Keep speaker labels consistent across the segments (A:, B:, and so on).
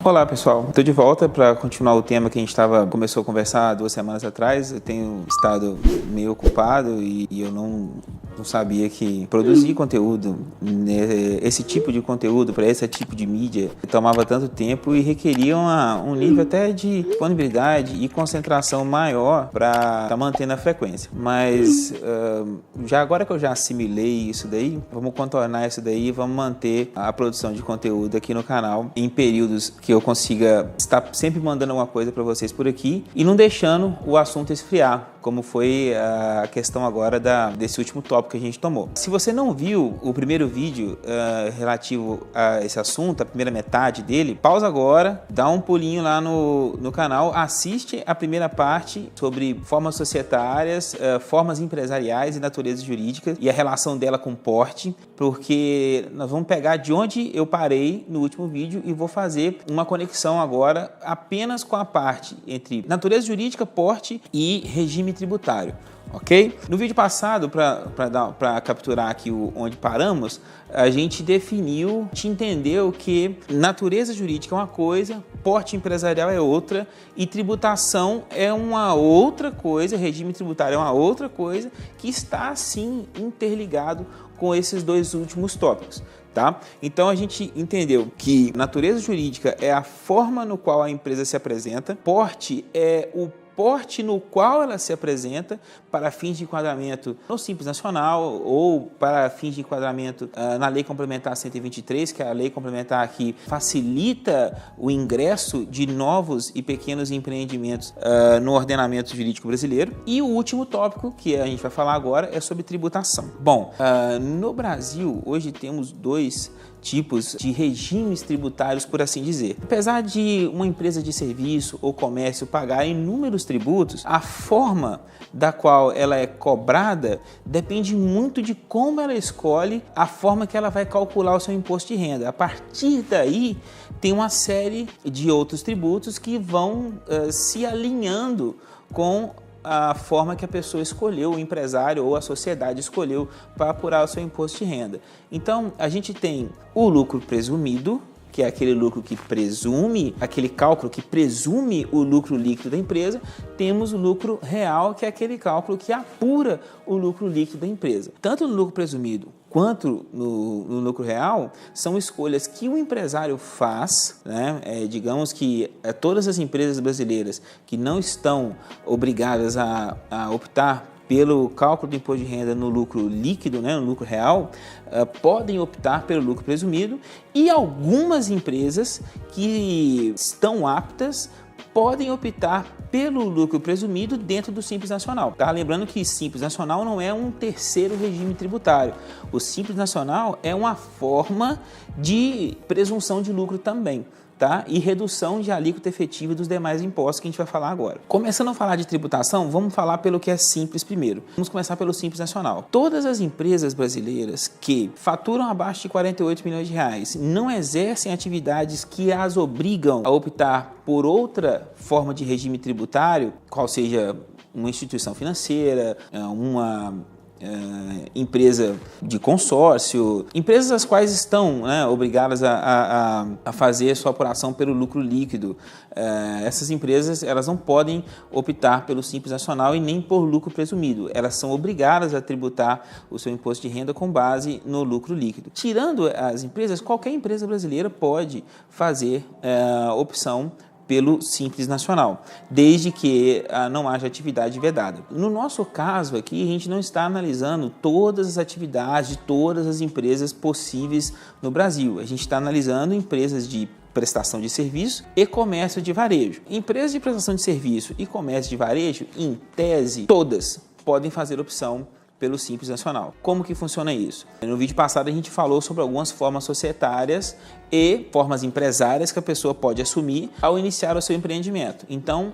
A: Olá pessoal, estou de volta para continuar o tema que a gente começou a conversar 2 semanas atrás. Eu tenho estado meio ocupado e eu não sabia que produzir conteúdo, esse tipo de conteúdo para esse tipo de mídia, tomava tanto tempo e requeria um nível até de disponibilidade e concentração maior para estar mantendo a frequência. Mas já agora que eu já assimilei isso daí, vamos contornar isso daí e vamos manter a produção de conteúdo aqui no canal em períodos que eu consiga estar sempre mandando alguma coisa para vocês por aqui e não deixando o assunto esfriar, como foi a questão agora desse último tópico que a gente tomou. Se você não viu o primeiro vídeo relativo a esse assunto, a primeira metade dele, pausa agora, dá um pulinho lá no canal, assiste a primeira parte sobre formas societárias, formas empresariais e natureza jurídica e a relação dela com porte, porque nós vamos pegar de onde eu parei no último vídeo e vou fazer uma conexão agora apenas com a parte entre natureza jurídica, porte e regime tributário, ok? No vídeo passado, para capturar aqui onde paramos, a gente entendeu que natureza jurídica é uma coisa, porte empresarial é outra e tributação é uma outra coisa, regime tributário é uma outra coisa que está sim interligado com esses 2 últimos tópicos. Tá? Então a gente entendeu que natureza jurídica é a forma no qual a empresa se apresenta, porte é o porte no qual ela se apresenta para fins de enquadramento no Simples Nacional ou para fins de enquadramento na Lei Complementar 123, que é a lei complementar que facilita o ingresso de novos e pequenos empreendimentos no ordenamento jurídico brasileiro. E o último tópico que a gente vai falar agora é sobre tributação. Bom, no Brasil hoje temos 2 tipos de regimes tributários, por assim dizer. Apesar de uma empresa de serviço ou comércio pagar inúmeros tributos, a forma da qual ela é cobrada depende muito de como ela escolhe a forma que ela vai calcular o seu imposto de renda. A partir daí, tem uma série de outros tributos que vão se alinhando com a forma que a pessoa escolheu, o empresário ou a sociedade escolheu para apurar o seu imposto de renda. Então, a gente tem o lucro presumido, que é aquele lucro que presume, aquele cálculo que presume o lucro líquido da empresa. Temos o lucro real, que é aquele cálculo que apura o lucro líquido da empresa. Tanto no lucro presumido quanto no lucro real, são escolhas que o empresário faz, né? Digamos que todas as empresas brasileiras que não estão obrigadas a optar pelo cálculo do imposto de renda no lucro líquido, né, no lucro real, podem optar pelo lucro presumido, e algumas empresas que estão aptas podem optar pelo lucro presumido dentro do Simples Nacional. Tá? Lembrando que Simples Nacional não é um terceiro regime tributário. O Simples Nacional é uma forma de presunção de lucro também. Tá? E redução de alíquota efetiva dos demais impostos que a gente vai falar agora. Começando a falar de tributação, vamos falar pelo que é simples primeiro. Vamos começar pelo Simples Nacional. Todas as empresas brasileiras que faturam abaixo de 48 milhões de reais não exercem atividades que as obrigam a optar por outra forma de regime tributário, qual seja uma instituição financeira, uma empresa de consórcio, empresas as quais estão, né, obrigadas a fazer sua apuração pelo lucro líquido. Essas empresas elas não podem optar pelo Simples Nacional e nem por lucro presumido. Elas são obrigadas a tributar o seu imposto de renda com base no lucro líquido. Tirando as empresas, qualquer empresa brasileira pode fazer opção pelo Simples Nacional, desde que não haja atividade vedada. No nosso caso aqui, a gente não está analisando todas as atividades de todas as empresas possíveis no Brasil. A gente está analisando empresas de prestação de serviço e comércio de varejo. Empresas de prestação de serviço e comércio de varejo, em tese, todas podem fazer opção pelo Simples Nacional. Como que funciona isso? No vídeo passado a gente falou sobre algumas formas societárias e formas empresárias que a pessoa pode assumir ao iniciar o seu empreendimento. Então,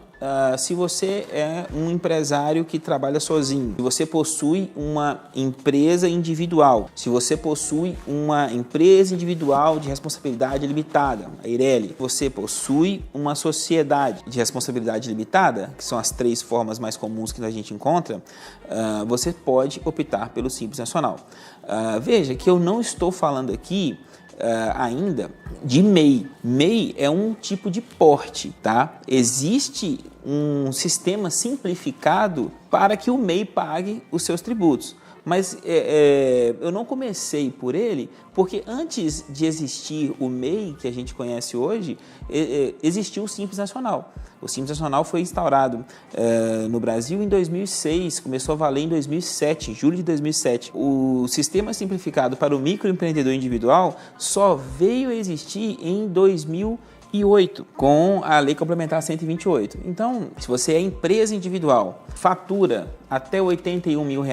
A: se você é um empresário que trabalha sozinho, se você possui uma empresa individual, se você possui uma empresa individual de responsabilidade limitada, a Eireli, você possui uma sociedade de responsabilidade limitada, que são as 3 formas mais comuns que a gente encontra, você pode optar pelo Simples Nacional. Veja que eu não estou falando aqui ainda de MEI. MEI é um tipo de porte, tá? Existe um sistema simplificado para que o MEI pague os seus tributos. Mas eu não comecei por ele, porque antes de existir o MEI que a gente conhece hoje, existiu o Simples Nacional. O Simples Nacional foi instaurado no Brasil em 2006, começou a valer em 2007, julho de 2007. O sistema simplificado para o microempreendedor individual só veio a existir em 2008, com a Lei Complementar 128. Então, se você é empresa individual, fatura até R$ 81 mil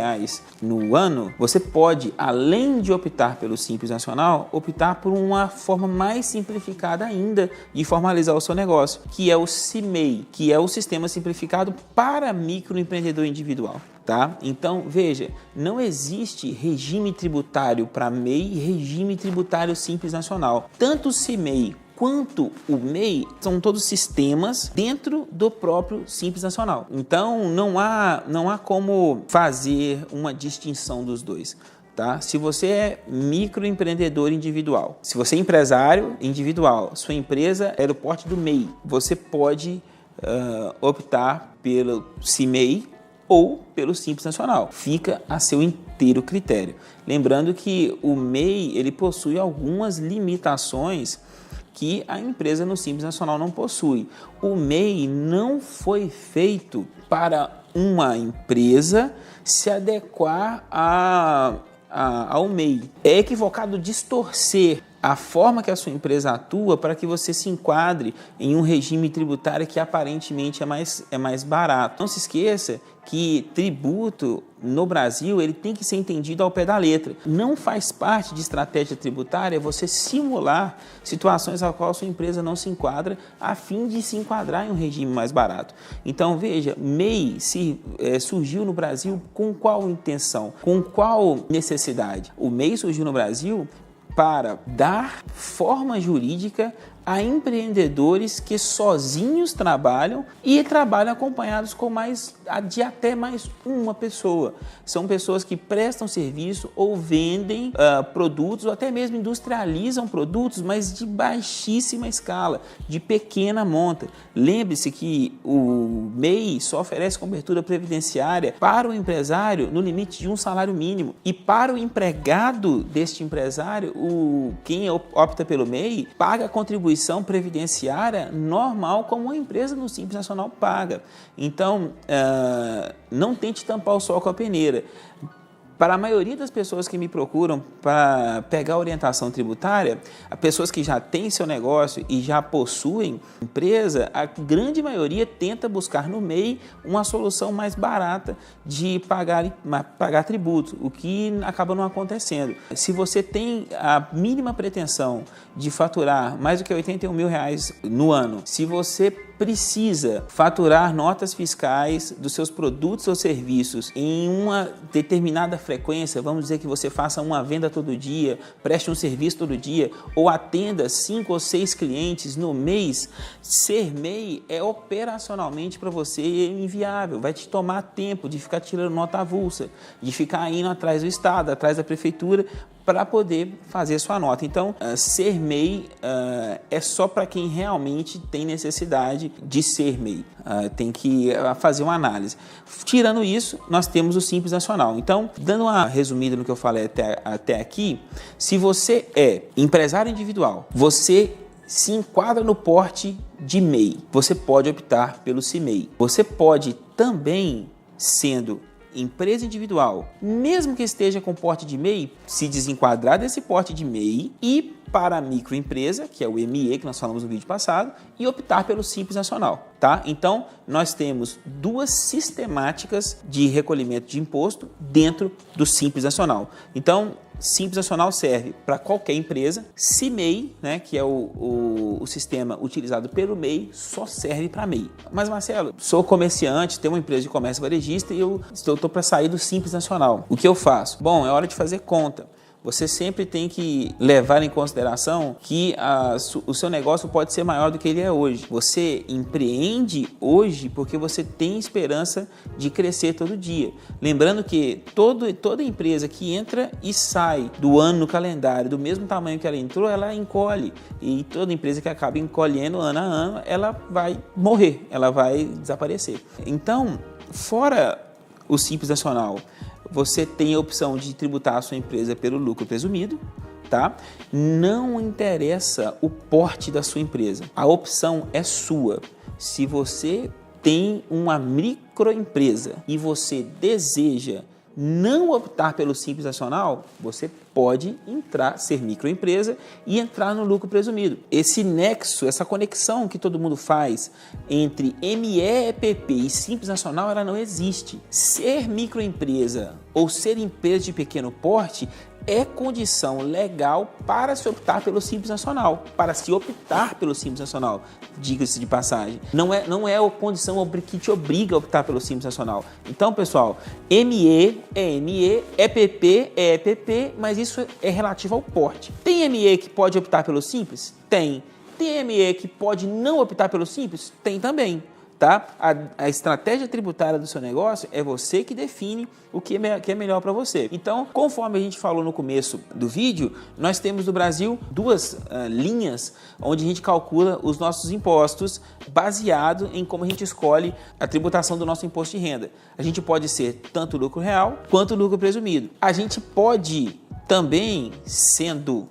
A: no ano, você pode, além de optar pelo Simples Nacional, optar por uma forma mais simplificada ainda de formalizar o seu negócio, que é o CIMEI, que é o Sistema Simplificado para Microempreendedor Individual. Tá? Então, veja, não existe regime tributário para MEI e regime tributário Simples Nacional. Tanto o CIMEI quanto o MEI são todos sistemas dentro do próprio Simples Nacional. Então, não há como fazer uma distinção dos dois. Tá? Se você é microempreendedor individual, se você é empresário individual, sua empresa é do porte do MEI, você pode optar pelo CIMEI ou pelo Simples Nacional. Fica a seu inteiro critério. Lembrando que o MEI ele possui algumas limitações que a empresa no Simples Nacional não possui. O MEI não foi feito para uma empresa se adequar ao MEI. É equivocado distorcer a forma que a sua empresa atua para que você se enquadre em um regime tributário que aparentemente é mais barato. Não se esqueça que tributo no Brasil ele tem que ser entendido ao pé da letra. Não faz parte de estratégia tributária você simular situações a qual a sua empresa não se enquadra a fim de se enquadrar em um regime mais barato. Então veja, MEI surgiu no Brasil com qual intenção? Com qual necessidade? O MEI surgiu no Brasil para dar forma jurídica a empreendedores que sozinhos trabalham e trabalham acompanhados de até mais uma pessoa. São pessoas que prestam serviço ou vendem produtos ou até mesmo industrializam produtos, mas de baixíssima escala, de pequena monta. Lembre-se que o MEI só oferece cobertura previdenciária para o empresário no limite de um salário mínimo. E para o empregado deste empresário, quem opta pelo MEI paga a contribuição previdenciária normal como uma empresa no Simples Nacional paga. Então, não tente tampar o sol com a peneira. Para a maioria das pessoas que me procuram para pegar orientação tributária, as pessoas que já têm seu negócio e já possuem empresa, a grande maioria tenta buscar no MEI uma solução mais barata de pagar tributo, o que acaba não acontecendo. Se você tem a mínima pretensão de faturar mais do que R$ 81 mil no ano, se você precisa faturar notas fiscais dos seus produtos ou serviços em uma determinada frequência, vamos dizer que você faça uma venda todo dia, preste um serviço todo dia ou atenda 5 ou 6 clientes no mês, ser MEI é operacionalmente para você inviável, vai te tomar tempo de ficar tirando nota avulsa, de ficar indo atrás do Estado, atrás da Prefeitura, para poder fazer sua nota. Então, ser MEI é só para quem realmente tem necessidade de ser MEI. Tem que fazer uma análise. Tirando isso, nós temos o Simples Nacional. Então, dando uma resumida no que eu falei até aqui, se você é empresário individual, você se enquadra no porte de MEI, você pode optar pelo CIMEI. Você pode também, sendo empresa individual, mesmo que esteja com porte de MEI, se desenquadrar desse porte de MEI e para a microempresa, que é o ME, que nós falamos no vídeo passado, e optar pelo Simples Nacional, tá? Então, nós temos duas sistemáticas de recolhimento de imposto dentro do Simples Nacional. Então, Simples Nacional serve para qualquer empresa. CIMEI, né, que é o sistema utilizado pelo MEI, só serve para MEI. Mas, Marcelo, sou comerciante, tenho uma empresa de comércio varejista e eu estou para sair do Simples Nacional. O que eu faço? Bom, é hora de fazer conta. Você sempre tem que levar em consideração que o seu negócio pode ser maior do que ele é hoje. Você empreende hoje porque você tem esperança de crescer todo dia. Lembrando que toda empresa que entra e sai do ano no calendário do mesmo tamanho que ela entrou, ela encolhe. E toda empresa que acaba encolhendo ano a ano, ela vai morrer, ela vai desaparecer. Então, fora o Simples Nacional, você tem a opção de tributar a sua empresa pelo lucro presumido, tá? Não interessa o porte da sua empresa. A opção é sua. Se você tem uma microempresa e você deseja não optar pelo Simples Nacional, você pode ser microempresa e entrar no lucro presumido. Esse nexo, essa conexão que todo mundo faz entre MEEPP e Simples Nacional, ela não existe. Ser microempresa ou ser empresa de pequeno porte é condição legal para se optar pelo Simples Nacional, diga-se de passagem. Não é a condição que te obriga a optar pelo Simples Nacional. Então, pessoal, ME é ME, EPP é EPP, mas isso é relativo ao porte. Tem ME que pode optar pelo Simples? Tem. Tem ME que pode não optar pelo Simples? Tem também. Tá? A estratégia tributária do seu negócio é você que define o que é melhor para você. Então, conforme a gente falou no começo do vídeo, nós temos no Brasil duas linhas onde a gente calcula os nossos impostos baseado em como a gente escolhe a tributação do nosso imposto de renda. A gente pode ser tanto lucro real quanto lucro presumido. A gente pode também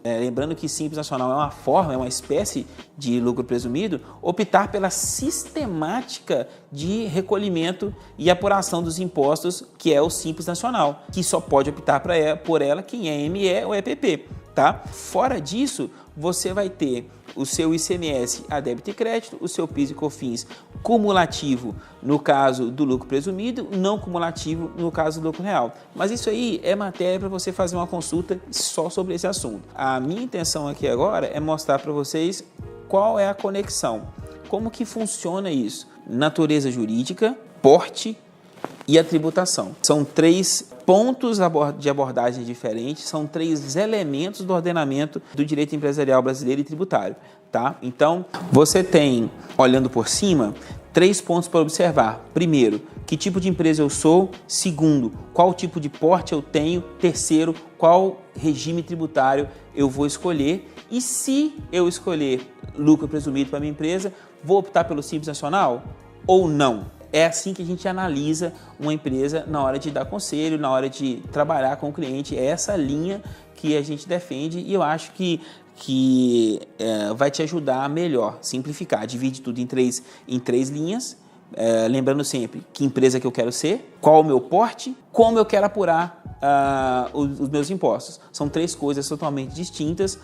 A: lembrando que Simples Nacional é uma forma, é uma espécie de lucro presumido, optar pela sistemática de recolhimento e apuração dos impostos, que é o Simples Nacional, que só pode optar por ela quem é ME ou EPP. Tá? Fora disso, você vai ter o seu ICMS a débito e crédito, o seu PIS e COFINS cumulativo no caso do lucro presumido, não cumulativo no caso do lucro real. Mas isso aí é matéria para você fazer uma consulta só sobre esse assunto. A minha intenção aqui agora é mostrar para vocês qual é a conexão, como que funciona isso. Natureza jurídica, porte e a tributação. São três pontos de abordagem diferentes, são três elementos do ordenamento do direito empresarial brasileiro e tributário, tá? Então, você tem, olhando por cima, três pontos para observar. Primeiro, que tipo de empresa eu sou? Segundo, qual tipo de porte eu tenho? Terceiro, qual regime tributário eu vou escolher? E se eu escolher lucro presumido para minha empresa, vou optar pelo Simples Nacional ou não? É assim que a gente analisa uma empresa na hora de dar conselho, na hora de trabalhar com o cliente. É essa linha que a gente defende e eu acho que vai te ajudar a melhor, simplificar, divide tudo em três linhas, lembrando sempre que empresa que eu quero ser, qual o meu porte, como eu quero apurar os meus impostos. São três coisas totalmente distintas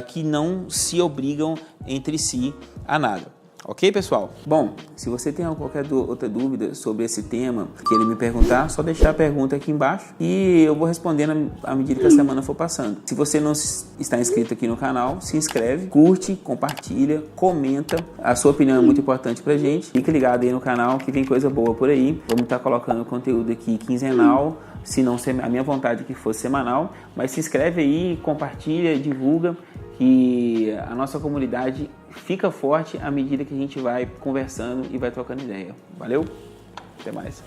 A: que não se obrigam entre si a nada. Ok, pessoal? Bom, se você tem qualquer outra dúvida sobre esse tema, queira me perguntar, só deixar a pergunta aqui embaixo e eu vou respondendo à medida que a semana for passando. Se você não está inscrito aqui no canal, se inscreve, curte, compartilha, comenta. A sua opinião é muito importante pra gente. Fique ligado aí no canal que vem coisa boa por aí. Vamos estar colocando conteúdo aqui quinzenal, se não ser a minha vontade que fosse semanal, mas se inscreve aí, compartilha, divulga, que a nossa comunidade fica forte à medida que a gente vai conversando e vai trocando ideia. Valeu? Até mais.